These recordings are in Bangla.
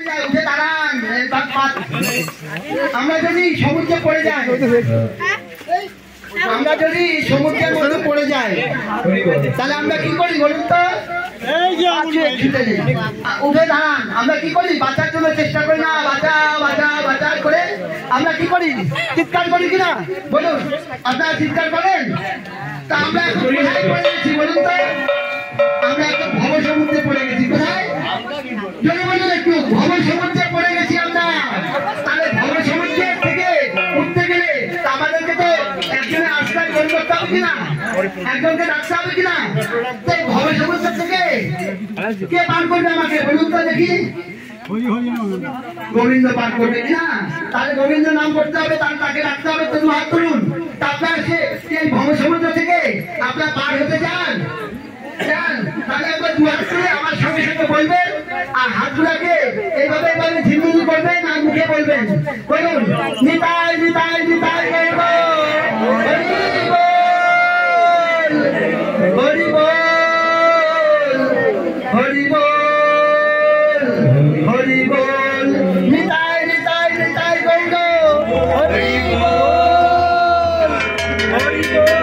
যায়, উঠে দাঁড়ান। আমরা যদি সমুদ্রে পড়ে যাই, আমরা যদি সমুদ্রের মধ্যে পড়ে যাই, তাহলে আমরা কি করি বলুন তো? উঠে দাঁড়ান। আমরা কি করি? বাঁচার জন্য চেষ্টা করি না? বাঁচা বাঁচা বাঁচা করে আমরা কি করি? চিৎকার করি কিনা বলুন? আপনারা চিৎকার করেন। তা আমরা এখন কোথায় পড়ে গেছি বলুন তো? আমরা একটা ভব সমুদ্রে পড়ে গেছি। কোথায়? যদি বলুন একটু, ভব সমুদ্রে পড়ে গেছি আমরা। তাহলে ভব সমুদ্রের থেকে উঠতে গেলে আমাদেরকে তো একজনের আশ্রয় গ্রহণ করতে হবে কিনা? একজনকে ডাকতে হবে কিনা? তাই ভব সমুদ্র থেকে কে পার করবে আমাকে বলুন তো দেখি? গোবিন্দ পার করবে কিনা? তাহলে গোবিন্দ নাম করতে হবে, তাকে ডাকতে হবে। তুমি হাত তুলুন। আপনার সেই ভব সমুদ্র থেকে আপনার পার হতে চান? তাহলে একবার দু হাত তুলে আমার সঙ্গে সঙ্গে বলবেন, আর হাতগুলাকে এইভাবে এইভাবে ঝিমঝিমি করবেন আর মুখে বলবেন। বলুন, নিতাই নিতাই নিতাই গৌর হরি বল, হরি বল, হরি বল, নিতাই নিতাই নিতাই গৌর হরি বল, হরি বল।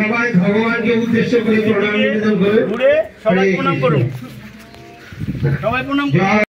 সবাই ভগবানকে উদ্দেশ্য করে প্রণাম নিবেদন করে সবাই প্রণাম করুন। সবাই প্রণাম করুন।